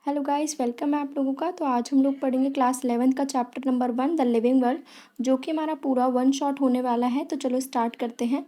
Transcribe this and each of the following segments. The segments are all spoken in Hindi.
हेलो गाइस, वेलकम है आप लोगों का। तो आज हम लोग पढ़ेंगे क्लास 11th का chapter number 1 the living world, जो कि हमारा पूरा वन शॉट होने वाला है। तो चलो स्टार्ट करते हैं।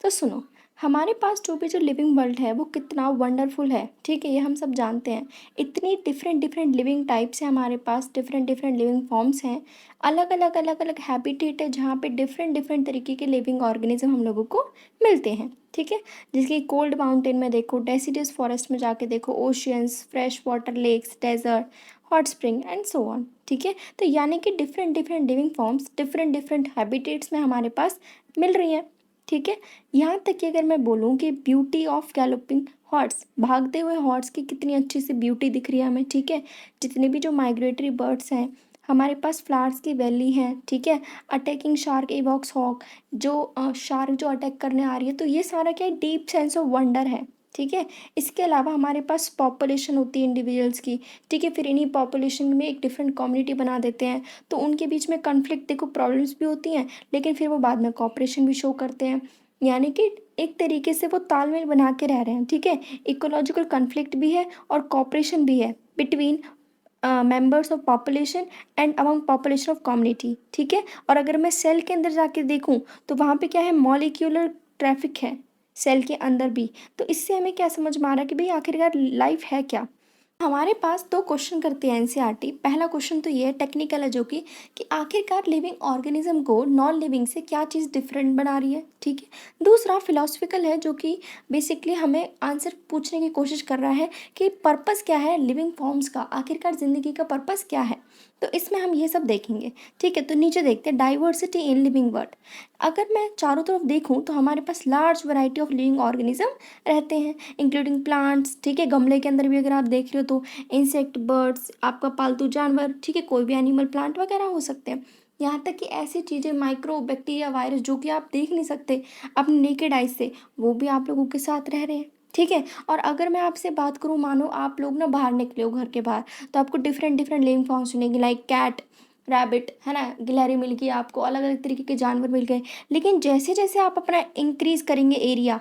तो सुनो, हमारे पास जो लिविंग वर्ल्ड है वो कितना वंडरफुल है। ठीक है, ये हम सब जानते हैं। इतनी डिफरेंट डिफरेंट लिविंग टाइप्स हैं हमारे पास, डिफरेंट डिफरेंट लिविंग फॉर्म्स हैं, अलग अलग हैबिटेट है जहाँ पे डिफरेंट डिफरेंट तरीके के लिविंग ऑर्गेनिज्म हम लोगों को मिलते हैं। ठीक है, जैसे कि कोल्ड माउंटेन में देखो, डेसिडियस फॉरेस्ट में जाके देखो, oceans, fresh water lakes, desert, hot spring and so on. ठीक है, तो यानी कि different different living forms different different habitats में हमारे पास मिल रही हैं। ठीक है, यहाँ तक कि अगर मैं बोलूँ कि ब्यूटी ऑफ गैलोपिंग हॉर्स, भागते हुए हॉर्स की कितनी अच्छी सी ब्यूटी दिख रही है हमें। ठीक है, जितने भी जो माइग्रेटरी बर्ड्स हैं, हमारे पास फ्लावर्स की वैली है। ठीक है, अटैकिंग शार्क एवॉक्स हॉक, जो शार्क जो अटैक करने आ रही है, तो ये सारा क्या है, डीप सेंस ऑफ वंडर है। ठीक है, इसके अलावा हमारे पास पॉपुलेशन होती है इंडिविजुअल्स की। ठीक है, फिर इन्हीं पॉपुलेशन में एक डिफरेंट कम्युनिटी बना देते हैं, तो उनके बीच में कन्फ्लिक्ट, देखो प्रॉब्लम्स भी होती हैं, लेकिन फिर वो बाद में कॉपरेशन भी शो करते हैं। यानी कि एक तरीके से वो तालमेल बना के रह रहे हैं। ठीक है, इकोलॉजिकल कन्फ्लिक्ट भी है और कॉपरेशन भी है between members of population and among population of community. ठीक है, और अगर मैं सेल के अंदर जाके देखूं तो वहाँ पे क्या है, मॉलिक्यूलर ट्रैफिक है सेल के अंदर भी। तो इससे हमें क्या समझ में आ रहा है कि भाई आखिरकार लाइफ है क्या। हमारे पास दो क्वेश्चन करते हैं एनसीईआरटी। पहला क्वेश्चन तो ये है, टेक्निकल है, जो कि आखिरकार लिविंग ऑर्गेनिज्म को नॉन लिविंग से क्या चीज़ डिफरेंट बना रही है। ठीक है, दूसरा फिलोसफिकल है, जो कि बेसिकली हमें आंसर पूछने की कोशिश कर रहा है कि पर्पस क्या है लिविंग फॉर्म्स का, आखिरकार ज़िंदगी का पर्पस क्या है। तो इसमें हम ये सब देखेंगे। ठीक है, तो नीचे देखते हैं, डाइवर्सिटी इन लिविंग वर्ल्ड। अगर मैं चारों तरफ देखूँ तो हमारे पास large variety of living organism रहते हैं, इंक्लूडिंग प्लांट्स। ठीक है, गमले के अंदर भी अगर आप देख रहे हो तो इंसेक्ट, बर्ड्स, आपका पालतू जानवर, ठीक है, कोई भी एनिमल, प्लांट वगैरह हो सकते हैं। यहाँ तक कि ऐसी चीज़ें, माइक्रो बैक्टीरिया, वायरस, जो कि आप देख नहीं सकते अपने नेकेड आइज से, वो भी आप लोगों के साथ रह रहे हैं। ठीक है, और अगर मैं आपसे बात करूँ, मानो आप लोग ना बाहर निकले हो घर के बाहर, तो आपको डिफरेंट डिफरेंट लिविंग फॉर्म्स सुनेंगे, लाइक कैट, रैबिट, है ना, गिलहरी मिल गई आपको, अलग अलग तरीके के जानवर मिल गए। लेकिन जैसे जैसे आप अपना इंक्रीज करेंगे एरिया,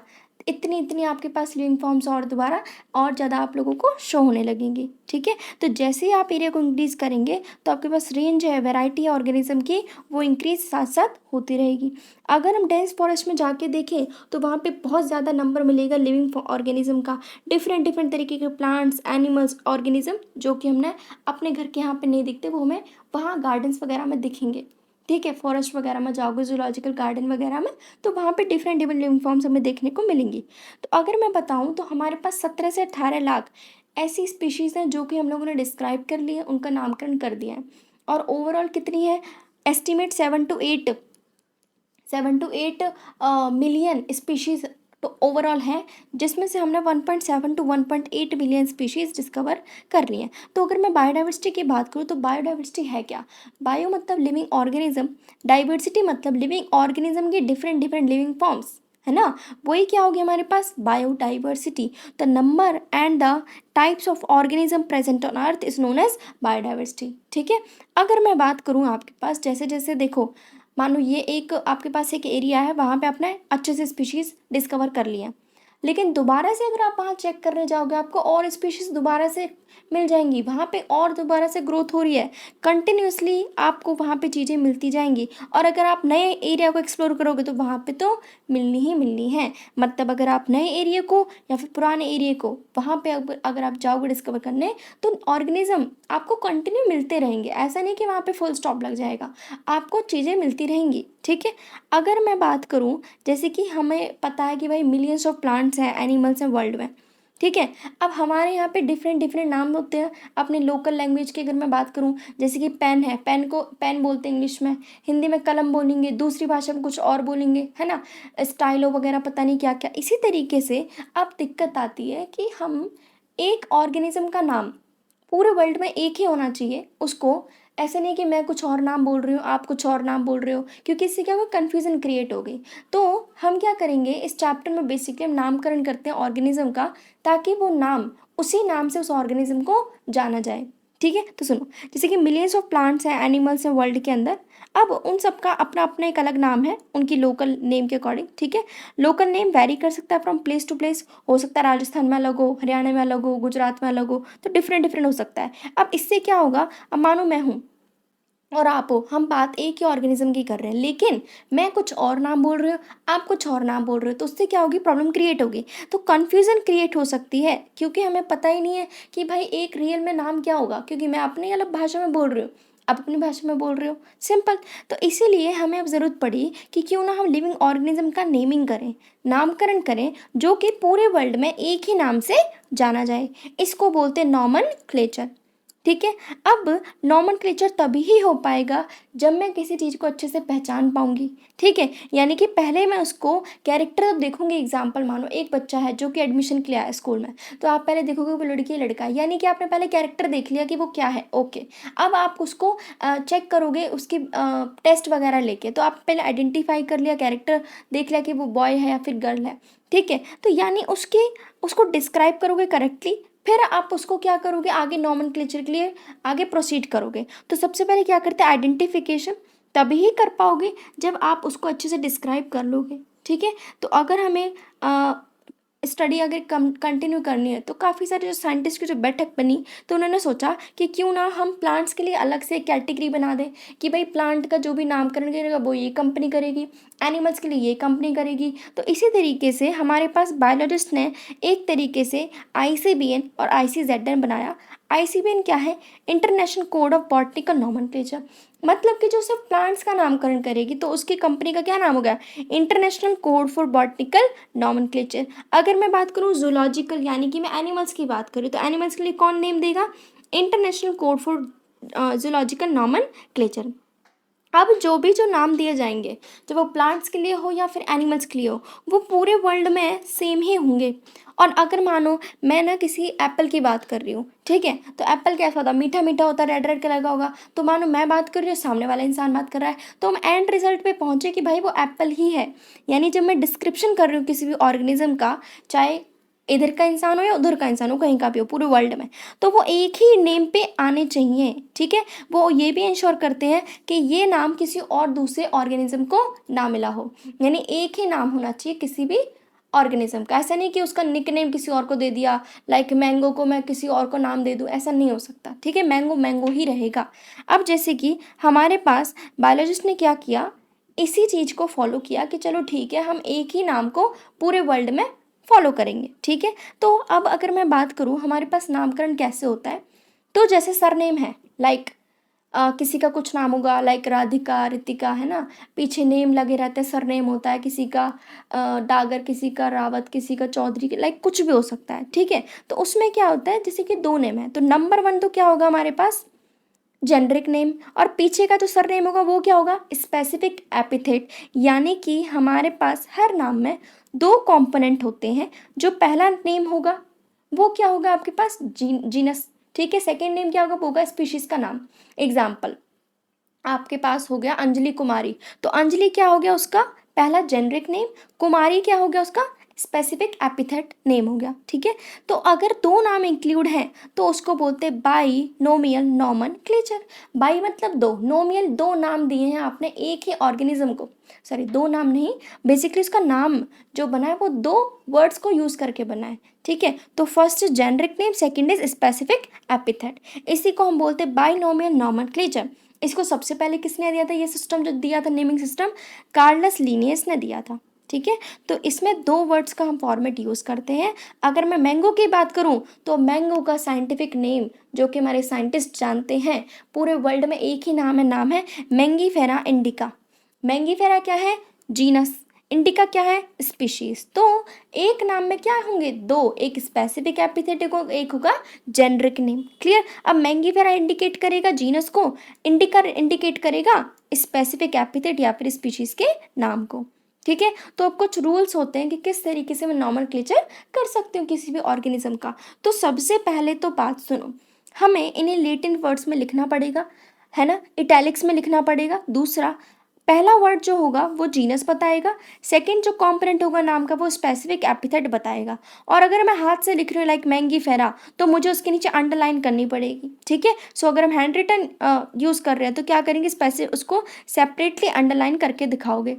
इतनी इतनी आपके पास लिविंग फॉर्म्स और दोबारा और ज़्यादा आप लोगों को शो होने लगेंगी। ठीक है, तो जैसे ही आप एरिया को इंक्रीज़ करेंगे तो आपके पास रेंज है, वैरायटी है ऑर्गेनिज्म की, वो इंक्रीज साथ साथ होती रहेगी। अगर हम डेंस फॉरेस्ट में जाके देखें तो वहाँ पे बहुत ज़्यादा नंबर मिलेगा लिविंग ऑर्गेनिज्म का, डिफरेंट डिफरेंट तरीके के प्लांट्स, एनिमल्स, ऑर्गेनिज्म, जो कि हमने अपने घर के यहाँ पे नहीं दिखते, वो हमें वहाँ गार्डन्स वगैरह में दिखेंगे। ठीक है, फॉरेस्ट वगैरह में जाओगे, जूलॉजिकल गार्डन वगैरह में, तो वहाँ पे डिफरेंट डिफरेंट लिविंग फॉर्म्स हमें देखने को मिलेंगी। तो अगर मैं बताऊँ तो हमारे पास 17 से 18 लाख ऐसी स्पीशीज़ हैं जो कि हम लोगों ने डिस्क्राइब कर ली है, उनका नामकरण कर दिया है। और ओवरऑल कितनी है, एस्टिमेट 7 to 8 मिलियन स्पीशीज़ तो ओवरऑल है, जिसमें से हमने 1.7 to 1.8 मिलियन स्पीशीज़ डिस्कवर कर ली हैं। तो अगर मैं बायोडाइवर्सिटी की बात करूँ तो बायोडाइवर्सिटी है क्या, बायो मतलब लिविंग ऑर्गेनिज्म, डाइवर्सिटी मतलब लिविंग ऑर्गेनिज्म की डिफरेंट डिफरेंट लिविंग फॉर्म्स, है ना, वही क्या होगी हमारे पास, biodiversity. The number and the types of organism present on earth is known as biodiversity. ठीक है, अगर मैं बात करूँ आपके पास, जैसे जैसे देखो, मानो ये एक आपके पास एक एरिया है, वहाँ पे आपने अच्छे से स्पीशीज़ डिस्कवर कर लिया, लेकिन दोबारा से अगर आप वहाँ चेक करने जाओगे, आपको और स्पीशीज़ दोबारा से मिल जाएंगी, वहाँ पे और दोबारा से ग्रोथ हो रही है, कंटिन्यूसली आपको वहाँ पे चीज़ें मिलती जाएंगी। और अगर आप नए एरिया को एक्सप्लोर करोगे तो वहाँ पे तो मिलनी ही मिलनी है। मतलब अगर आप नए एरिया को या फिर पुराने एरिया को, वहाँ पे अगर आप जाओगे डिस्कवर करने, तो ऑर्गेनिज्म आपको कंटिन्यू मिलते रहेंगे। ऐसा नहीं कि वहाँ पे फुल स्टॉप लग जाएगा, आपको चीज़ें मिलती रहेंगी। ठीक है, अगर मैं बात करूँ, जैसे कि हमें पता है कि भाई मिलियंस ऑफ प्लांट्स हैं, एनिमल्स हैं वर्ल्ड में। ठीक है, अब हमारे यहाँ पे डिफरेंट डिफरेंट नाम होते हैं अपने लोकल लैंग्वेज की। अगर मैं बात करूँ, जैसे कि पेन है, पेन को पेन बोलते हैं इंग्लिश में, हिंदी में कलम बोलेंगे, दूसरी भाषा में कुछ और बोलेंगे, है ना, स्टाइलो वगैरह पता नहीं क्या क्या। इसी तरीके से अब दिक्कत आती है कि हम एक ऑर्गेनिज्म का नाम पूरे वर्ल्ड में एक ही होना चाहिए उसको, ऐसे नहीं कि मैं कुछ और नाम बोल रही हूँ, आप कुछ और नाम बोल रहे हो, क्योंकि इससे क्या होगा, कन्फ्यूज़न क्रिएट हो गई। तो हम क्या करेंगे, इस चैप्टर में बेसिकली हम नामकरण करते हैं ऑर्गेनिज्म का, ताकि वो नाम, उसी नाम से उस ऑर्गेनिज्म को जाना जाए। ठीक है। तो सुनो, जैसे कि मिलियंस ऑफ प्लांट्स हैं, एनिमल्स हैं वर्ल्ड के अंदर। अब उन सबका अपना अपना एक अलग नाम है उनकी लोकल नेम के अकॉर्डिंग, ठीक है। लोकल नेम वेरी कर सकता है फ्रॉम प्लेस टू प्लेस, हो सकता है राजस्थान में अलग हो, हरियाणा में अलग हो, गुजरात में अलग हो, तो डिफरेंट डिफरेंट हो सकता है। अब इससे क्या होगा, अब मानो मैं हूँ और आप हो, हम बात एक ही ऑर्गेनिज्म की कर रहे हैं, लेकिन मैं कुछ और नाम बोल रही हूँ, आप कुछ और नाम बोल रहे हो, तो उससे क्या होगी, प्रॉब्लम क्रिएट होगी। तो कन्फ्यूज़न क्रिएट हो सकती है, क्योंकि हमें पता ही नहीं है कि भाई एक रियल में नाम क्या होगा, क्योंकि मैं अपनी अलग भाषा में बोल रही हूँ, आप अपनी भाषा में बोल रहे हो, सिंपल। तो इसीलिए हमें अब ज़रूरत पड़ी कि क्यों ना हम लिविंग ऑर्गेनिज्म का नेमिंग करें, नामकरण करें, जो कि पूरे वर्ल्ड में एक ही नाम से जाना जाए। इसको बोलते हैं नॉमनक्लेचर, ठीक है। अब नॉमनक्लेचर तभी ही हो पाएगा जब मैं किसी चीज़ को अच्छे से पहचान पाऊंगी, ठीक है। यानी कि पहले मैं उसको कैरेक्टर देखूंगी। एग्जाम्पल मानो एक बच्चा है जो कि एडमिशन के लिए आया स्कूल में, तो आप पहले देखोगे वो लड़की है लड़का है, यानी कि आपने पहले कैरेक्टर देख लिया कि वो क्या है, ओके। अब आप उसको चेक करोगे उसकी टेस्ट वगैरह लेके, तो आप पहले आइडेंटिफाई कर लिया, कैरेक्टर देख लिया कि वो बॉय है या फिर गर्ल है, ठीक है। तो यानी उसको डिस्क्राइब करोगे करेक्टली, फिर आप उसको क्या करोगे, आगे नॉमेनक्लेचर के लिए आगे प्रोसीड करोगे। तो सबसे पहले क्या करते हैं, आइडेंटिफिकेशन तभी ही कर पाओगे जब आप उसको अच्छे से डिस्क्राइब कर लोगे, ठीक है। तो अगर हमें स्टडी अगर कंटिन्यू करनी है, तो काफ़ी सारे जो साइंटिस्ट की जो बैठक बनी, तो उन्होंने सोचा कि क्यों ना हम प्लांट्स के लिए अलग से कैटेगरी बना दें कि भाई प्लांट का जो भी नामकरण करेगा वो ये कंपनी करेगी, एनिमल्स के लिए ये कंपनी करेगी। तो इसी तरीके से हमारे पास बायोलॉजिस्ट ने एक तरीके से आईसीबीएन और आईसीजेडएन बनाया। आईसीबीएन क्या है, international code of botanical nomenclature, मतलब कि जो सिर्फ प्लांट्स का नामकरण करेगी तो उसकी कंपनी का क्या नाम होगा, international code for botanical nomenclature. अगर मैं बात करूँ जूलॉजिकल, यानी कि मैं एनिमल्स की बात करूँ, तो एनिमल्स के लिए कौन नेम देगा, international code for zoological nomenclature. अब जो नाम दिए जाएंगे, जब वो प्लांट्स के लिए हो या फिर एनिमल्स के लिए हो, वो पूरे वर्ल्ड में सेम ही होंगे। और अगर मानो मैं ना किसी एप्पल की बात कर रही हूँ, ठीक है, तो एप्पल कैसा होता है, मीठा मीठा होता है, रेड रेड कलर का होगा। तो मानो मैं बात कर रही हूँ, सामने वाला इंसान बात कर रहा है, तो हम एंड रिजल्ट पे पहुँचे कि भाई वो एप्पल ही है। यानी जब मैं डिस्क्रिप्शन कर रही हूँ किसी भी ऑर्गेनिज्म का, चाहे इधर का इंसान हो या उधर का इंसान हो, कहीं का भी हो पूरे वर्ल्ड में, तो वो एक ही नेम पे आने चाहिए, ठीक है। वो ये भी इंश्योर करते हैं कि ये नाम किसी और दूसरे ऑर्गेनिज्म को ना मिला हो, यानी एक ही नाम होना चाहिए किसी भी ऑर्गेनिज्म का। ऐसा नहीं कि उसका निक नेम किसी और को दे दिया, लाइक मैंगो को मैं किसी और को नाम दे दूँ, ऐसा नहीं हो सकता, ठीक है। मैंगो मैंगो ही रहेगा। अब जैसे कि हमारे पास बायोलॉजिस्ट ने क्या किया, इसी चीज़ को फॉलो किया कि चलो ठीक है, हम एक ही नाम को पूरे वर्ल्ड में फॉलो करेंगे, ठीक है। तो अब अगर मैं बात करूँ हमारे पास नामकरण कैसे होता है, तो जैसे सरनेम है, लाइक किसी का कुछ नाम होगा, लाइक राधिका, रितिका, है ना, पीछे नेम लगे रहते हैं, सरनेम होता है किसी का डागर, किसी का रावत, किसी का चौधरी, लाइक कुछ भी हो सकता है, ठीक है। तो उसमें क्या होता है, जैसे कि दो नेम है, तो नंबर वन तो क्या होगा हमारे पास, जेनरिक नेम, और पीछे का जो सरनेम होगा वो क्या होगा, स्पेसिफिक एपिथेट। यानी कि हमारे पास हर नाम में दो कंपोनेंट होते हैं। जो पहला नेम होगा वो क्या होगा आपके पास, जीनस, ठीक है। सेकंड नेम क्या होगा, वो होगा स्पीशीज का नाम। एग्जाम्पल आपके पास हो गया अंजलि कुमारी, तो अंजलि क्या हो गया उसका पहला जेनरिक नेम, कुमारी क्या हो गया उसका स्पेसिफिक एपिथेट नेम हो गया, ठीक है। तो अगर दो नाम इंक्लूड हैं तो उसको बोलते हैं बाई नोमियल नॉमेनक्लेचर। बाई मतलब दो, नोमियल दो नाम दिए हैं आपने एक ही ऑर्गेनिज्म को, सॉरी दो नाम नहीं, बेसिकली उसका नाम जो बना है वो दो वर्ड्स को यूज करके बना है, ठीक है। तो first is generic name, second is specific epithet, इसी को हम बोलते हैं बाइनोमियल नॉमेनक्लेचर। इसको सबसे पहले किसने दिया था, ये सिस्टम जो दिया था नेमिंग सिस्टम, कार्लस लिनियस ने दिया था, ठीक है। तो इसमें दो वर्ड्स का हम फॉर्मेट यूज़ करते हैं। अगर मैं मैंगो की बात करूं तो मैंगो का साइंटिफिक नेम जो कि हमारे साइंटिस्ट जानते हैं, पूरे वर्ल्ड में एक ही नाम है मैंगीफेरा इंडिका। मैंगीफेरा क्या है, जीनस, इंडिका क्या है, स्पीशीज। तो एक नाम में क्या होंगे, दो, एक स्पेसिफिक एपिथेटिक हो, एक होगा जेनरिक नेम, क्लियर। अब मैंगीफेरा इंडिकेट करेगा जीनस को, इंडिका इंडिकेट करेगा स्पेसिफिक एपिथेट या फिर स्पीशीज के नाम को, ठीक है। तो अब कुछ रूल्स होते हैं कि किस तरीके से मैं नॉमेनक्लेचर कर सकती हूँ किसी भी ऑर्गेनिज्म का। तो सबसे पहले तो बात सुनो, हमें इन्हें लैटिन वर्ड्स में लिखना पड़ेगा, है ना, इटैलिक्स में लिखना पड़ेगा। दूसरा, पहला वर्ड जो होगा वो जीनस बताएगा, सेकंड जो कॉम्पोनेंट होगा नाम का वो स्पेसिफिक एपिथेट बताएगा। और अगर मैं हाथ से लिख रही हूँ लाइक मैंगीफेरा, तो मुझे उसके नीचे अंडरलाइन करनी पड़ेगी, ठीक है। सो अगर हम हैंड रिटन यूज़ कर रहे हैं तो क्या करेंगे, स्पेसिफिक उसको सेपरेटली अंडरलाइन करके दिखाओगे,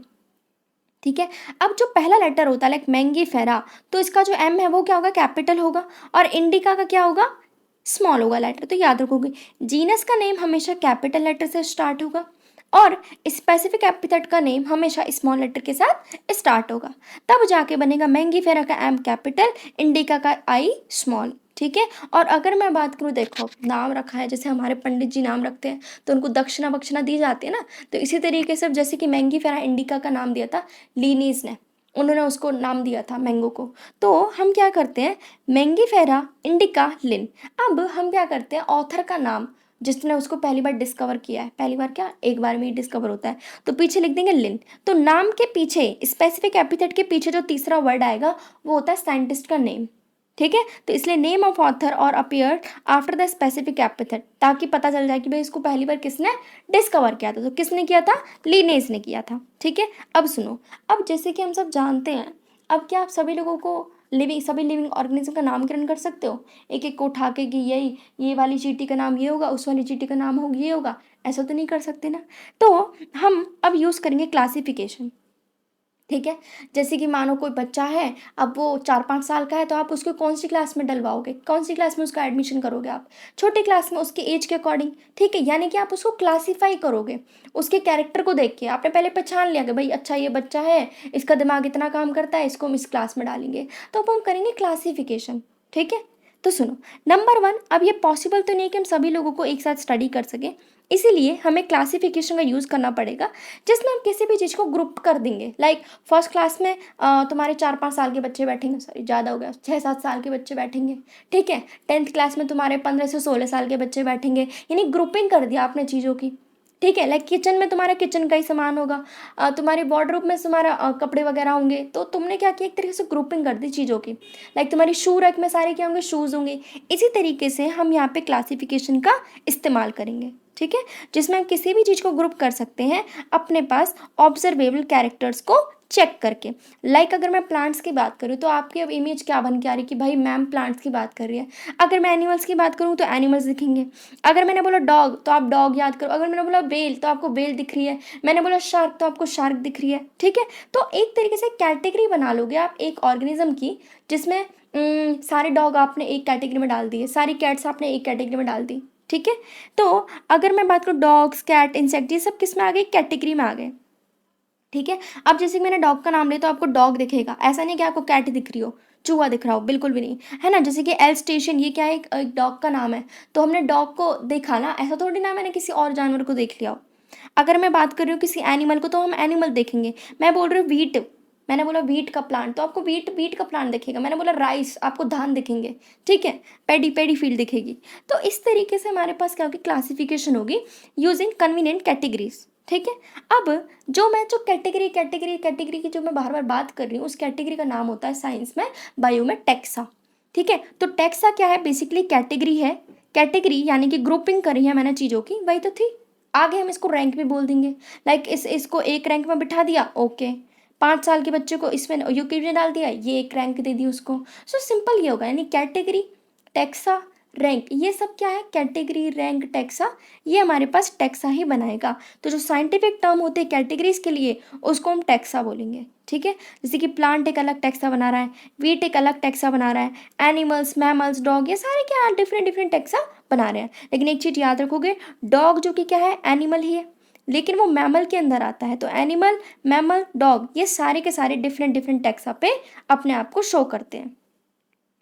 ठीक है। अब जो पहला लेटर होता है लाइक मैंगीफेरा, तो इसका जो एम है वो क्या होगा, कैपिटल होगा, और इंडिका का क्या होगा, स्मॉल होगा लेटर। तो याद रखोगे जीनस का नेम हमेशा कैपिटल लेटर से स्टार्ट होगा और स्पेसिफिक एपिथेट का नेम हमेशा स्मॉल लेटर के साथ स्टार्ट होगा। तब जाके बनेगा मैंगीफेरा का एम कैपिटल, इंडिका का आई स्मॉल, ठीक है। और अगर मैं बात करूँ, देखो नाम रखा है, जैसे हमारे पंडित जी नाम रखते हैं तो उनको दक्षिणा वक्षिणा दी जाती है ना, तो इसी तरीके से जैसे कि मैंगीफेरा इंडिका का नाम दिया था लीनीज ने, उन्होंने उसको नाम दिया था मैंगो को। तो हम क्या करते हैं, मैंगीफेरा इंडिका लिन। अब हम क्या करते हैं, ऑथर का नाम, जिसने उसको पहली बार डिस्कवर किया है, पहली बार क्या, एक बार में ही डिस्कवर होता है, तो पीछे लिख देंगे लिन। तो नाम के पीछे स्पेसिफिक एपिथेट के पीछे जो तीसरा वर्ड आएगा वो होता है साइंटिस्ट का नेम, ठीक है। तो इसलिए नेम ऑफ ऑथर और appear after the specific epithet, ताकि पता चल जाए कि भाई इसको पहली बार किसने डिस्कवर किया था। तो किसने किया था, लीनेस ने किया था, ठीक है। अब सुनो, अब जैसे कि हम सब जानते हैं, अब क्या आप सभी लोगों को सभी लिविंग ऑर्गेनिज्म का नामकरण कर सकते हो, एक एक को उठा के कि यही ये वाली चींटी का नाम ये होगा, उस वाली चींटी का नाम हो ये होगा, ऐसा तो नहीं कर सकते ना। तो हम अब यूज़ करेंगे क्लासिफिकेशन, ठीक है। जैसे कि मानो कोई बच्चा है, अब वो 4-5 साल का है, तो आप उसको कौन सी क्लास में डलवाओगे, कौन सी क्लास में उसका एडमिशन करोगे, आप छोटी क्लास में उसके एज के अकॉर्डिंग, ठीक है। यानी कि आप उसको क्लासीफाई करोगे उसके कैरेक्टर को देख के। आपने पहले पहचान लिया कि भाई अच्छा ये बच्चा है, इसका दिमाग इतना काम करता है, इसको हम इस क्लास में डालेंगे, तो अब हम करेंगे क्लासिफिकेशन, ठीक है। तो सुनो, नंबर 1, अब ये पॉसिबल तो नहीं है कि हम सभी लोगों को एक साथ स्टडी कर सकें, इसीलिए हमें क्लासिफिकेशन का यूज़ करना पड़ेगा, जिसमें हम किसी भी चीज़ को ग्रुप कर देंगे। लाइक फर्स्ट क्लास में तुम्हारे 4-5 साल के बच्चे बैठेंगे, सॉरी ज़्यादा हो गया, 6-7 साल के बच्चे बैठेंगे, ठीक है। 10th क्लास में तुम्हारे 15 से 16 साल के बच्चे बैठेंगे, यानी ग्रुपिंग कर दिया आपने चीज़ों की, ठीक है। लाइक किचन में तुम्हारा किचन का ही सामान होगा, तुम्हारी वार्डरोब में तुम्हारा कपड़े वगैरह होंगे, तो तुमने क्या किया, एक तरीके से ग्रुपिंग कर दी चीज़ों की। लाइक तुम्हारी शू रैक में सारे क्या होंगे, शूज़ होंगे। इसी तरीके से हम यहाँ पे क्लासिफिकेशन का इस्तेमाल करेंगे, ठीक है, जिसमें हम किसी भी चीज़ को ग्रुप कर सकते हैं अपने पास ऑब्जर्वेबल कैरेक्टर्स को चेक करके। लाइक अगर मैं प्लांट्स की बात करूँ तो आपकी अब इमेज क्या बन के आ रही कि भाई मैम प्लांट्स की बात कर रही है। अगर मैं एनिमल्स की बात करूँ तो एनिमल्स दिखेंगे। अगर मैंने बोला डॉग तो आप डॉग याद करो। अगर मैंने बोला वेल तो आपको वेल दिख रही है। मैंने बोला शार्क तो आपको शार्क दिख रही है, ठीक है। तो एक तरीके से कैटेगरी बना लोगे आप एक ऑर्गेनिज्म की, जिसमें सारे डॉग आपने एक कैटेगरी में डाल दिए, सारी कैट्स आपने एक कैटेगरी में डाल दी, ठीक है। तो अगर मैं बात करूँ डॉग्स, कैट, इंसेक्ट, ये सब किस में आ गए, कैटेगरी में आ गए, ठीक है। अब जैसे कि मैंने डॉग का नाम लिया तो आपको डॉग दिखेगा, ऐसा नहीं कि आपको कैट दिख रही हो, चूहा दिख रहा हो, बिल्कुल भी नहीं, है ना। जैसे कि एल स्टेशन, ये क्या है, एक डॉग का नाम है, तो हमने डॉग को देखा ना, ऐसा थोड़ी ना मैंने किसी और जानवर को देख लिया हो। अगर मैं बात कर रही हूँ किसी एनिमल को, तो हम एनिमल देखेंगे। मैं बोल रही हूँ व्हीट, मैंने बोला व्हीट का प्लांट, तो आपको व्हीट व्हीट का प्लांट दिखेगा। मैंने बोला राइस, आपको धान दिखेंगे, ठीक है, पेडी पेडी फील्ड दिखेगी। तो इस तरीके से हमारे पास क्या होगी, क्लासिफिकेशन होगी यूजिंग कन्वीनियंट कैटेगरीज, ठीक है। अब जो कैटेगरी कैटेगरी कैटेगरी की जो मैं बार बार बात कर रही हूँ, उस कैटेगरी का नाम होता है साइंस में, बायो में टैक्सा, ठीक है। तो टैक्सा क्या है, बेसिकली कैटेगरी है। कैटेगरी यानी कि ग्रुपिंग करी है मैंने चीज़ों की, वही तो थी। आगे हम इसको रैंक भी बोल देंगे, लाइक इसको एक रैंक में बिठा दिया, ओके। 5 साल के बच्चे को इसमें यूकेजी में डाल दिया, ये एक रैंक दे दी उसको। सो सिंपल ये होगा, यानी कैटेगरी, टैक्सा, रैंक, ये सब क्या है, कैटेगरी, रैंक, टैक्सा, ये हमारे पास टैक्सा ही बनाएगा। तो जो साइंटिफिक टर्म होते हैं कैटेगरीज के लिए, उसको हम टैक्सा बोलेंगे, ठीक है। जैसे कि प्लांट एक अलग टैक्सा बना रहा है, वीट एक अलग टैक्सा बना रहा है, एनिमल्स, मैमल्स, डॉग, ये सारे क्या डिफरेंट डिफरेंट टैक्सा बना रहे हैं। लेकिन एक चीज़ याद रखोगे, डॉग जो कि क्या है, एनिमल ही है, लेकिन वो मैमल के अंदर आता है। तो एनिमल, मैमल, डॉग, ये सारे के सारे डिफरेंट डिफरेंट टैक्सा पे अपने आप को शो करते हैं,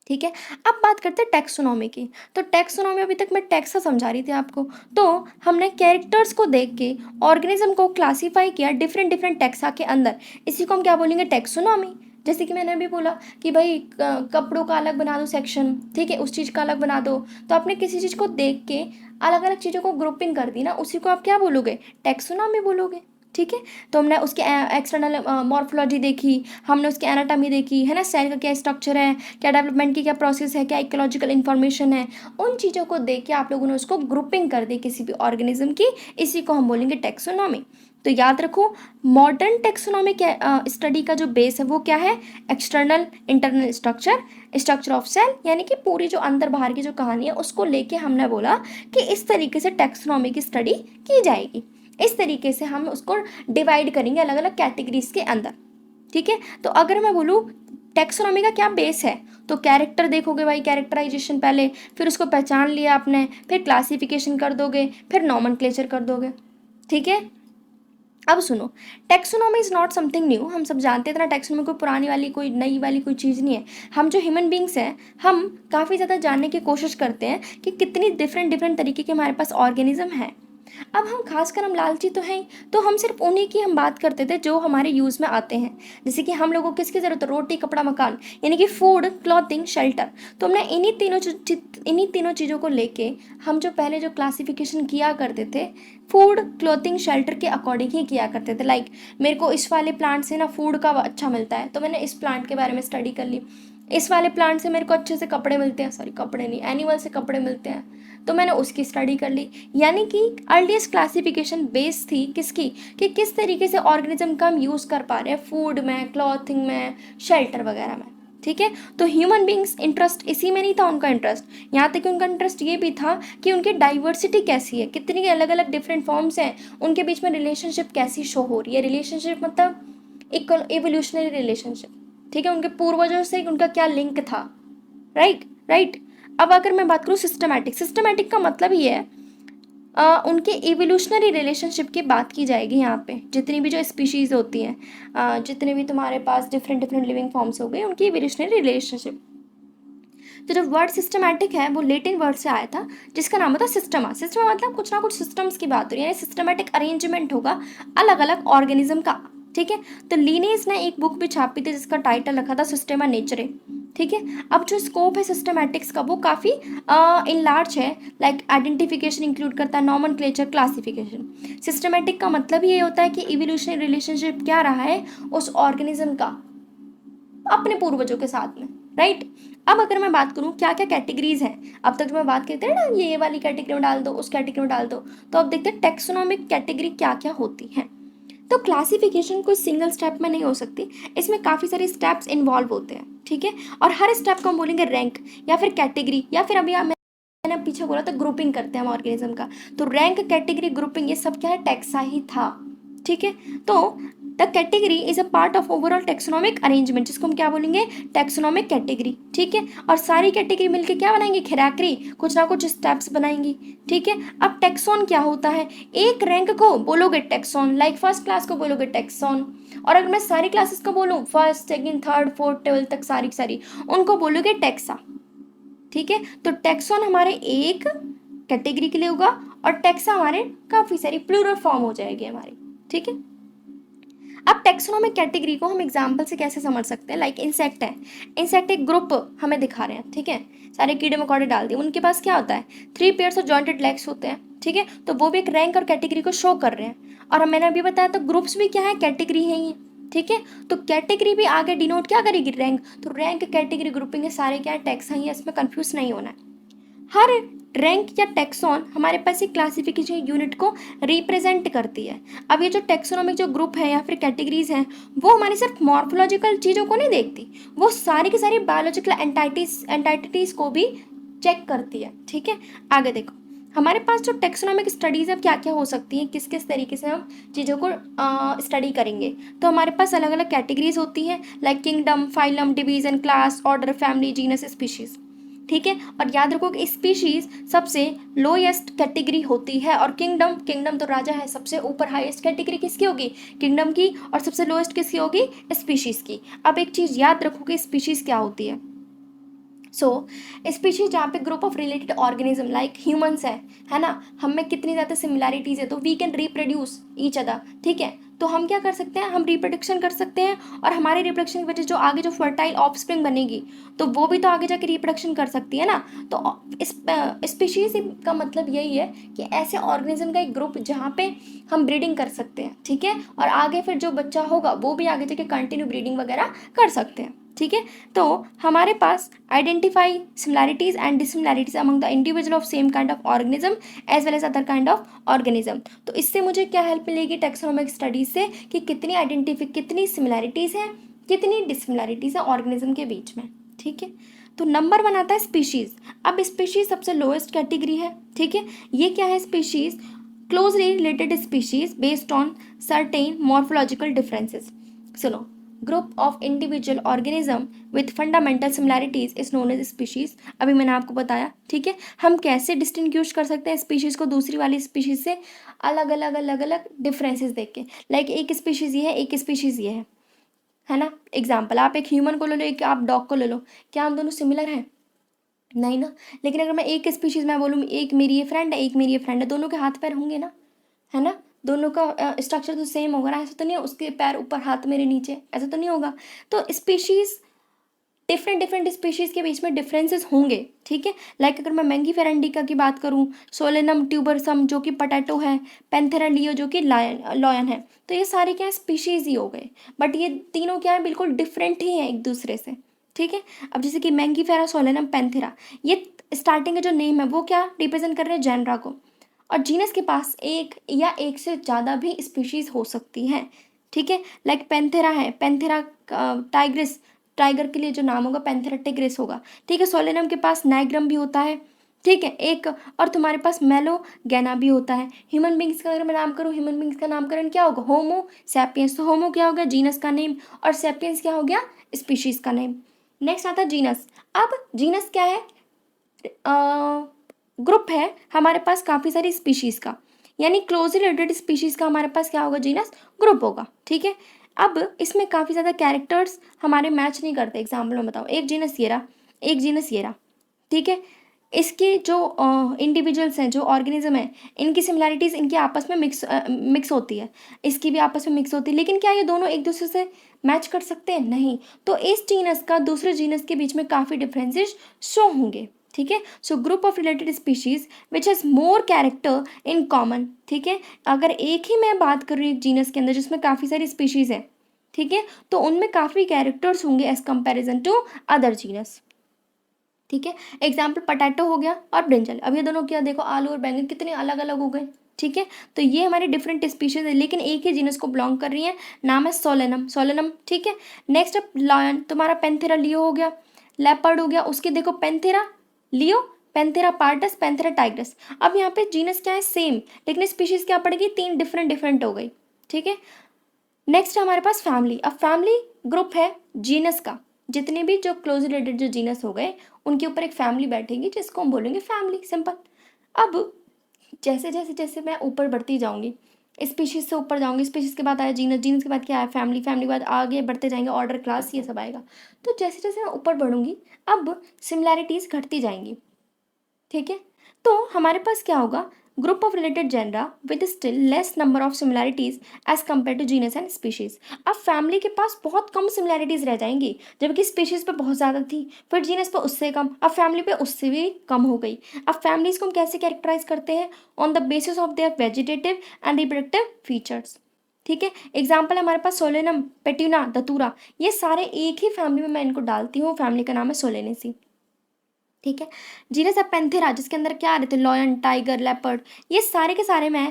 ठीक है। अब बात करते हैं टैक्सोनॉमी की। तो टैक्सोनॉमी, अभी तक मैं टैक्सा समझा रही थी आपको, तो हमने कैरेक्टर्स को देख के ऑर्गेनिज्म को क्लासीफाई किया डिफरेंट डिफरेंट टैक्सा के अंदर, इसी को हम क्या बोलेंगे, टैक्सोनॉमी। जैसे कि मैंने अभी बोला कि भाई कपड़ों का अलग बना दो सेक्शन, ठीक है, उस चीज़ का अलग बना दो। तो आपने किसी चीज़ को देख के अलग अलग चीज़ों को ग्रुपिंग कर दी ना, उसी को आप क्या बोलोगे, टैक्सोनॉमी बोलोगे, ठीक है। तो हमने उसके एक्सटर्नल मॉर्फोलॉजी देखी, हमने उसकी एनाटॉमी देखी, है ना, सेल का क्या स्ट्रक्चर है, क्या डेवलपमेंट की क्या प्रोसेस है, क्या इकोलॉजिकल इन्फॉर्मेशन है, उन चीज़ों को देख के आप लोगों ने उसको ग्रुपिंग कर दी किसी भी ऑर्गेनिज्म की, इसी को हम बोलेंगे टेक्सोनॉमी। तो याद रखो, मॉडर्न टेक्सोनॉमी स्टडी का जो बेस है वो क्या है, external internal structure, structure of cell, यानी कि पूरी जो अंदर बाहर की जो कहानी है उसको लेके हमने बोला कि इस तरीके से टेक्सोनॉमी की स्टडी की जाएगी। इस तरीके से हम उसको डिवाइड करेंगे अलग अलग कैटेगरीज के अंदर। ठीक है। तो अगर मैं बोलूँ टेक्सोनॉमी का क्या बेस है, तो कैरेक्टर देखोगे भाई, कैरेक्टराइजेशन पहले, फिर उसको पहचान लिया आपने, फिर क्लासिफिकेशन कर दोगे, फिर नॉमेनक्लेचर कर दोगे। ठीक है। अब सुनो, taxonomy is not something new, हम सब जानते हैं, इतना टेक्सोनॉमी कोई पुरानी वाली कोई नई वाली कोई चीज़ नहीं है। हम जो ह्यूमन बींग्स हैं, हम काफ़ी ज़्यादा जानने की कोशिश करते हैं कि कितनी डिफरेंट डिफरेंट तरीके के हमारे पास ऑर्गेनिज्म हैं। अब हम खासकर हम लालची तो हैं, तो हम सिर्फ उन्हीं की हम बात करते थे जो हमारे यूज़ में आते हैं। जैसे कि हम लोगों को किसकी ज़रूरत है, रोटी कपड़ा मकान, यानी कि फूड क्लॉथिंग शेल्टर। तो हमने इन्हीं तीनों चीज़ों को लेके हम जो पहले जो क्लासिफिकेशन किया करते थे, फूड क्लॉथिंग शेल्टर के अकॉर्डिंग ही किया करते थे। लाइक मेरे को इस वाले प्लांट से ना फूड का अच्छा मिलता है, तो मैंने इस प्लांट के बारे में स्टडी कर ली। इस वाले प्लांट से मेरे को अच्छे से कपड़े मिलते हैं, सॉरी कपड़े नहीं, एनिमल से कपड़े मिलते हैं, तो मैंने उसकी स्टडी कर ली। यानी कि अर्लीस्ट क्लासिफिकेशन बेस थी किसकी, कि किस तरीके से ऑर्गेनिज्म का हम यूज़ कर पा रहे हैं फूड में, क्लॉथिंग में, शेल्टर वगैरह में। ठीक है। तो ह्यूमन बींग्स इंटरेस्ट इसी में नहीं था उनका इंटरेस्ट, यहाँ तक कि उनका इंटरेस्ट ये भी था कि उनकी डाइवर्सिटी कैसी है, कितनी अलग अलग डिफरेंट फॉर्म्स हैं, उनके बीच में रिलेशनशिप कैसी शो हो रही है। रिलेशनशिप मतलब इवोल्यूशनरी रिलेशनशिप। ठीक है। उनके पूर्वजों से उनका क्या लिंक था। Right right. अब अगर मैं बात करूँ सिस्टमैटिक, सिस्टमैटिक का मतलब ये है उनके इवोल्यूशनरी रिलेशनशिप की बात की जाएगी यहाँ पे। जितनी भी जो स्पीशीज़ होती हैं, जितने भी तुम्हारे पास डिफरेंट डिफरेंट लिविंग फॉर्म्स हो गए, उनकी इवोल्यूशनरी रिलेशनशिप। तो जो वर्ड सिस्टमैटिक है वो लेटिन वर्ड से आया था, जिसका नाम होता है सिस्टमा। सिस्टमा मतलब कुछ ना कुछ सिस्टम्स की बात हो रही है, यानी सिस्टमैटिक अरेंजमेंट होगा अलग अलग ऑर्गेनिज्म का। ठीक है। तो लीनेज ने एक बुक भी छापी थी जिसका टाइटल रखा था सिस्टेमा नेचरे। ठीक है। अब जो स्कोप है सिस्टमैटिक्स का वो काफ़ी इन लार्ज है, लाइक आइडेंटिफिकेशन इंक्लूड करता है, नॉमेनक्लेचर, क्लासिफिकेशन। सिस्टमैटिक का मतलब ये होता है कि इवोल्यूशनरी रिलेशनशिप क्या रहा है उस ऑर्गेनिज्म का अपने पूर्वजों के साथ में। राइट। अब अगर मैं बात करूँ क्या क्या कैटेगरीज हैं, अब तक मैं बात करते हैं ना ये वाली कैटेगरी में डाल दो, उस कैटेगरी में डाल दो, तो अब देखते हैं टेक्सोनॉमिक कैटेगरी क्या क्या होती हैं। तो क्लासिफिकेशन कोई सिंगल स्टेप में नहीं हो सकती, इसमें काफ़ी सारे स्टेप्स इन्वॉल्व होते हैं। ठीक है। और हर स्टेप को हम बोलेंगे रैंक या फिर कैटेगरी, या फिर अभी मैंने पीछे बोला तो ग्रुपिंग करते हैं हम ऑर्गेनिज्म का। तो रैंक, कैटेगरी, ग्रुपिंग, ये सब क्या है, टैक्सा ही था। ठीक है। तो the category is a part of overall taxonomic arrangement, जिसको हम क्या बोलेंगे, टेक्सोनॉमिक कैटेगरी। ठीक है। और सारी कैटेगरी मिलके क्या बनाएंगे, खैराकरी, कुछ ना कुछ स्टेप्स बनाएंगी। ठीक है। अब टेक्सोन क्या होता है, एक रैंक को बोलोगे टेक्सोन, लाइक फर्स्ट क्लास को बोलोगे टेक्सोन, और अगर मैं सारी क्लासेस को बोलूँ, first second third fourth twelfth तक सारी सारी, उनको बोलोगे टेक्सा। ठीक है। तो टेक्सोन हमारे एक कैटेगरी के लिए होगा, और टेक्सा हमारे काफ़ी सारी प्लूरल फॉर्म हो जाएगी हमारी। ठीक है। अब टेक्सोनोमिक कैटेगरी को हम एग्जाम्पल से कैसे समझ सकते हैं, लाइक इंसेक्ट है, इंसेक्ट एक ग्रुप हमें दिखा रहे हैं। ठीक है। सारे कीड़े मकोड़े डाल दिए, उनके पास क्या होता है, 3 पेयर्स ऑफ जॉइंटेड लेग्स होते हैं। ठीक है। तो वो भी एक रैंक और कैटेगरी को शो कर रहे हैं। और मैंने अभी बताया तो ग्रुप्स भी क्या है, कैटेगरी है ये। ठीक है। तो कैटेगरी भी आगे डिनोट क्या करेगी, रैंक। तो रैंक, कैटेगरी, ग्रुपिंग है, सारे क्या है, टैक्स है, इसमें कंफ्यूज नहीं होना है। हर रैंक या टेक्सॉन हमारे पास एक क्लासिफिकेशन यूनिट को रिप्रेजेंट करती है। अब ये जो टेक्सोनोमिक जो ग्रुप है या फिर कैटेगरीज हैं, वो हमारी सिर्फ मॉर्फोलॉजिकल चीज़ों को नहीं देखती, वो सारी की सारी बायोलॉजिकल एंटाइटिटीज़ को भी चेक करती है। ठीक है। आगे देखो, हमारे पास जो टेक्सोनोमिक स्टडीज़ अब क्या क्या हो सकती हैं, किस किस तरीके से हम चीज़ों को स्टडी करेंगे। तो हमारे पास अलग अलग कैटेगरीज होती हैं, like kingdom, phylum, division, class, order, family, genus, species. ठीक है। और याद रखो कि स्पीशीज सबसे लोएस्ट कैटेगरी होती है, और किंगडम, किंगडम तो राजा है, सबसे ऊपर हाईएस्ट कैटेगरी किसकी होगी, किंगडम की, और सबसे लोएस्ट किसकी होगी, स्पीशीज की। अब एक चीज याद रखो कि स्पीशीज क्या होती है, सो स्पीशीज जहाँ पे group of related organism like humans है ना, हम में कितनी ज़्यादा सिमिलैरिटीज़ है, तो we can reproduce each other, ठीक है। तो हम क्या कर सकते हैं, हम रिप्रोडक्शन कर सकते हैं, और हमारे रिप्रोडक्शन की वजह से जो आगे जो फर्टाइल ऑफस्प्रिंग बनेगी, तो वो भी तो आगे जाके रिप्रोडक्शन कर सकती है ना। तो इस स्पीशीज का मतलब यही है कि ऐसे ऑर्गेनिज्म का एक ग्रुप जहाँ पे हम ब्रीडिंग कर सकते हैं, ठीक है, और आगे फिर जो बच्चा होगा वो भी आगे जाके कंटिन्यू ब्रीडिंग वगैरह कर सकते हैं, ठीक है। तो हमारे पास identify similarities and dissimilarities among the individual of same kind of organism as well as other kind of organism. तो इससे मुझे क्या हेल्प मिलेगी टैक्सोनॉमिक स्टडीज से, कि कितनी सिमिलैरिटीज हैं, कितनी डिसिमिलैरिटीज हैं ऑर्गेनिज्म के बीच में, ठीक है। तो नंबर 1 आता है स्पीशीज। अब स्पीशीज सबसे लोएस्ट कैटेगरी है, ठीक है। ये क्या है, species closely related species based on certain morphological differences. सुनो, group of individual organism with fundamental similarities is known as species. अभी मैंने आपको बताया, ठीक है। हम कैसे डिस्टिंग्विश कर सकते हैं स्पीशीज को दूसरी वाली स्पीशीज से, अलग अलग डिफरेंसेस देख के। लाइक एक स्पीशीज ये है, एक स्पीशीज ये है ना। एग्जाम्पल, आप एक ह्यूमन को ले लो, एक आप डॉग को ले लो, क्या हम दोनों सिमिलर हैं? नहीं ना। लेकिन अगर मैं एक स्पीशीज में बोलूँ, एक मेरी ये फ्रेंड है, एक मेरी ये फ्रेंड है, दोनों के हाथ पैर होंगे ना, है ना, दोनों का स्ट्रक्चर तो सेम होगा ना। ऐसा तो नहीं है उसके पैर ऊपर हाथ मेरे नीचे, ऐसा तो नहीं होगा। तो स्पीशीज डिफरेंट स्पीशीज के बीच में डिफरेंसेस होंगे, ठीक है। लाइक अगर मैं मैंगी फेरेंडिका की बात करूँ, सोलेनम ट्यूबरसम जो कि पटैटो है, पेंथेरा लियो जो कि लॉयन है, तो ये सारे क्या है, स्पीशीज ही हो गए। बट ये तीनों क्या है, बिल्कुल डिफरेंट ही हैं एक दूसरे से, ठीक है। अब जैसे कि मैंगी फेरा, सोलेनम, पेंथेरा, ये स्टार्टिंग के जो नेम है वो क्या रिप्रेजेंट कर रहे हैं, जेनरा को। और जीनस के पास एक या एक से ज़्यादा भी स्पीशीज हो सकती हैं, ठीक है। लाइक पेंथेरा है, पेंथेरा टाइग्रिस, टाइगर के लिए जो नाम होगा पेंथेरा टिग्रिस होगा, ठीक है। सोलेनम के पास नाइग्रम भी होता है, ठीक है एक। और तुम्हारे पास मेलो गैना भी होता है। ह्यूमन बींग्स का अगर मैं नाम करूँ, ह्यूमन बींग्स का नामकरण क्या होगा, होमो सैपियंस। तो होमो क्या हो गया, जीनस का नेम, और सैपियंस क्या हो गया, स्पीशीज का नेम। नेक्स्ट आता है जीनस। अब जीनस क्या है, ग्रुप है हमारे पास काफ़ी सारी स्पीशीज़ का, यानी क्लोजली रिलेटेड स्पीशीज़ का हमारे पास क्या होगा, जीनस ग्रुप होगा, ठीक है। अब इसमें काफ़ी ज़्यादा कैरेक्टर्स हमारे मैच नहीं करते। एग्जाम्पल में बताओ, एक जीनस ये रहा, एक जीनस ये रहा, ठीक है। इसके जो इंडिविजुअल्स हैं, जो ऑर्गेनिज्म है, इनकी सिमिलैरिटीज़ इनकी आपस में मिक्स होती है, इसकी भी आपस में मिक्स होती है, लेकिन क्या ये दोनों एक दूसरे से मैच कर सकते हैं, नहीं। तो इस जीनस का दूसरे जीनस के बीच में काफ़ी डिफरेंसेस शो होंगे, ठीक है। So group of related species which has more character in common, ठीक है। अगर एक ही मैं बात कर रही हूँ एक जीनस के अंदर जिसमें काफ़ी सारी स्पीशीज़ है, ठीक है, तो उनमें काफ़ी कैरेक्टर्स होंगे as comparison to other genus, ठीक है। एग्जाम्पल पटैटो हो गया और ब्रिंजल। अब ये दोनों क्या देखो, आलू और बैंगन कितने अलग अलग हो गए, ठीक है। तो ये हमारे डिफरेंट स्पीशीज है लेकिन एक ही जीनस को बिलोंग कर रही है, नाम है सोलेनम, सोलेनम, ठीक है। नेक्स्ट अब लायन, तुम्हारा पेंथेरा लियो हो गया, लेपर्ड हो गया, उसके देखो पेंथेरा लियो, पेंथेरा पार्टस, पेंथेरा टाइग्रस। अब यहाँ पे जीनस क्या है, सेम, लेकिन स्पीशीज क्या पड़ेगी, तीन डिफरेंट हो गई, ठीक है। नेक्स्ट हमारे पास फैमिली। अब फैमिली ग्रुप है जीनस का, जितने भी जो क्लोज रिलेटेड जो जीनस हो गए उनके ऊपर एक फैमिली बैठेगी जिसको हम बोलेंगे फैमिली, सिंपल। अब जैसे जैसे जैसे मैं ऊपर बढ़ती जाऊंगी, स्पीशीज से ऊपर जाऊंगी, स्पीशीज के बाद आया जीनस, जीनस के बाद क्या है, फैमिली, फैमिली के बाद आगे बढ़ते जाएंगे, ऑर्डर, क्लास, ये सब आएगा। तो जैसे जैसे मैं ऊपर बढ़ूंगी अब सिमिलैरिटीज़ घटती जाएंगी, ठीक है। तो हमारे पास क्या होगा, group of related genera with still less number of similarities as compare to genus and species. अब फैमिली के पास बहुत कम सिमिलैरिटीज रह जाएंगी, जबकि स्पीशीज पे बहुत ज़्यादा थी, फिर जीनस पे उससे कम, अब फैमिली पे उससे भी कम हो गई। अब फैमिलीज को हम कैसे कैरेक्टराइज करते हैं, on the basis of their vegetative and reproductive features, ठीक है। एग्जाम्पल हमारे पास सोलेनम, पेट्यूना, दतूरा, ये सारे एक ही फैमिली में मैं इनको डालती हूँ, फैमिली का नाम है सोलेनेसी, ठीक है। जीनस अब पेंथेरा, जिसके अंदर क्या आ रहे थे, लॉयन, टाइगर, लेपर्ड, ये सारे के सारे मैं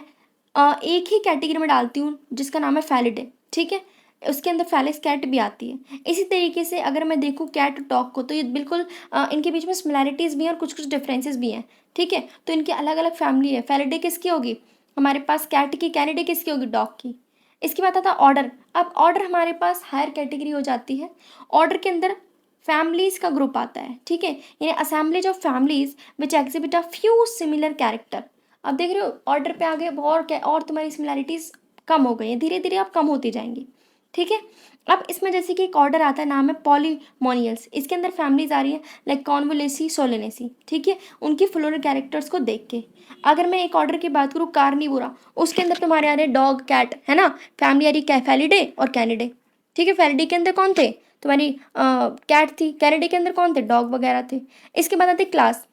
एक ही कैटेगरी में डालती हूँ जिसका नाम है फैलिडे, ठीक है। उसके अंदर फैलिस कैट भी आती है। इसी तरीके से अगर मैं देखूँ कैट डॉग को, तो ये बिल्कुल इनके बीच में सिमिलैरिटीज़ भी हैं और कुछ कुछ डिफरेंसेस भी हैं, ठीक है। तो इनकी अलग अलग फैमिली है। फैलिडे किसकी होगी, हमारे पास कैट की, कैनिडे किसकी होगी, डॉग की। इसके बाद आता ऑर्डर। अब ऑर्डर हमारे पास हायर कैटेगरी हो जाती है। ऑर्डर के अंदर फैमिलीज का ग्रुप आता है, ठीक है, यानी assemblies of families which exhibit a few similar character. अब देख रहे हो ऑर्डर पे आगे और क्या, और तुम्हारी सिमिलैरिटीज कम हो गई हैं, धीरे धीरे अब कम होती जाएंगी, ठीक है। अब इसमें जैसे कि एक ऑर्डर आता है, नाम है पॉलीमोनियल्स। इसके अंदर फैमिलीज आ रही है लाइक कॉन्वोलेसी, सोलेनेसी, ठीक है, उनकी फ्लोरल कैरेक्टर्स को देख के। अगर मैं एक ऑर्डर की बात करूँ कार्निवोरा, उसके अंदर तुम्हारे आ रहे डॉग, कैट, है ना। फैमिली आ रही फैलिडे और कैनिडे, ठीक है। फैलिडे के अंदर कौन थे, तुम्हारी कैट थी। कैनिडे के अंदर कौन थे, डॉग वगैरह थे। इसके बाद आते क्लास।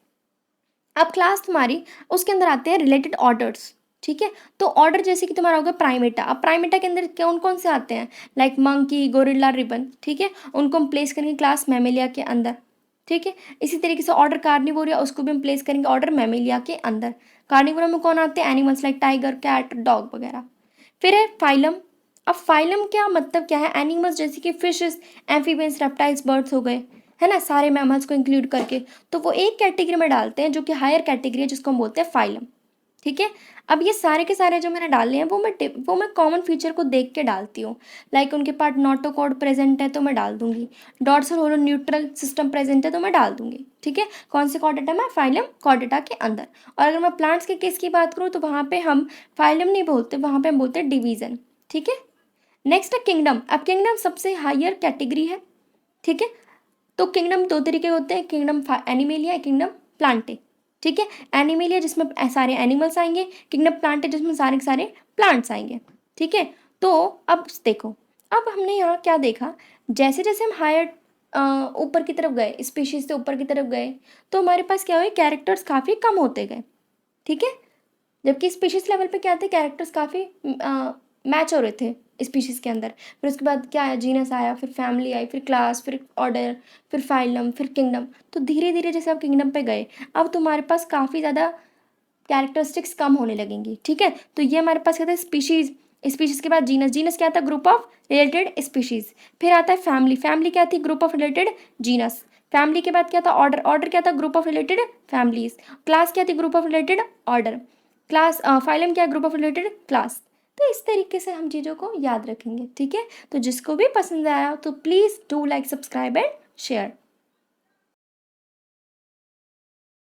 अब क्लास तुम्हारी, उसके अंदर आते हैं रिलेटेड ऑर्डर्स, ठीक है। तो ऑर्डर जैसे कि तुम्हारा होगा प्राइमेटा। अब प्राइमेटा के अंदर कौन कौन से आते हैं, लाइक मंकी, गोरिल्ला, रिबन, ठीक है, उनको हम प्लेस करेंगे क्लास मैमेलिया के अंदर, ठीक है। इसी तरीके से ऑर्डर कार्निवोरिया, उसको भी हम प्लेस करेंगे ऑर्डर मैमेलिया के अंदर। कार्निवोरा में कौन आते हैं, animals like tiger, cat, dog वगैरह। फिर है फाइलम। अब फाइलम क्या मतलब क्या है, एनिमल्स जैसे कि फिशेस, एम्फीबियंस, रेप्टाइल्स, बर्ड्स हो गए, है ना, सारे मैमल्स को इंक्लूड करके, तो वो एक कैटेगरी में डालते हैं जो कि हायर कैटेगरी है, जिसको हम बोलते हैं फाइलम, ठीक है। अब ये सारे के सारे जो मैंने डाले हैं वो मैं कॉमन फीचर को देख के डालती हूँ। लाइक उनके पास नोटोकॉर्ड प्रेजेंट है तो मैं डाल दूंगी, डॉर्सल होलो न्यूट्रल सिस्टम प्रेजेंट है तो मैं डाल दूंगी, ठीक है। कौन से कॉर्डेटा में, फाइलम कॉर्डेटा के अंदर। और अगर मैं प्लांट्स के केस की बात करूँ तो वहाँ पे हम फाइलम नहीं बोलते, वहाँ पे हम बोलते हैं डिवीजन, ठीक है। नेक्स्ट है किंगडम। अब किंगडम सबसे हायर कैटेगरी है, ठीक है। तो किंगडम दो तरीके होते हैं, किंगडम एनिमेलिया, किंगडम प्लांटे, ठीक है। एनिमेलिया जिसमें सारे एनिमल्स आएंगे, किंगडम प्लांटे जिसमें सारे के सारे प्लांट्स आएंगे, ठीक है। तो अब देखो, अब हमने यहाँ क्या देखा, जैसे जैसे हम हायर ऊपर की तरफ गए, स्पीशीज से ऊपर की तरफ गए, तो हमारे पास क्या हुए, कैरेक्टर्स काफ़ी कम होते गए, ठीक है। जबकि स्पीशीज लेवल पे क्या थे, कैरेक्टर्स काफ़ी मैच हो रहे थे स्पीशीज के अंदर। फिर उसके बाद क्या आया, जीनस आया, फिर फैमिली आई, फिर क्लास, फिर ऑर्डर, फिर फाइलम, फिर किंगडम। तो धीरे धीरे जैसे आप किंगडम पे गए, अब तुम्हारे पास काफ़ी ज़्यादा कैरेक्टरिस्टिक्स कम होने लगेंगी, ठीक है। तो ये हमारे पास क्या था, स्पीशीज। स्पीशीज के बाद जीनस, जीनस क्या था, ग्रुप ऑफ रिलेटेड स्पीशीज। फिर आता है फैमिली, फैमिली क्या थी, group of related genus. Family के बाद क्या था, ऑर्डर, ऑर्डर क्या था, group of related families. Class क्या थी, group of related order. Class phylum क्या, ग्रुप ऑफ रिलेटेड क्लास। तो इस तरीके से हम चीज़ों को याद रखेंगे, ठीक है। तो जिसको भी पसंद आया तो please do like, subscribe and share.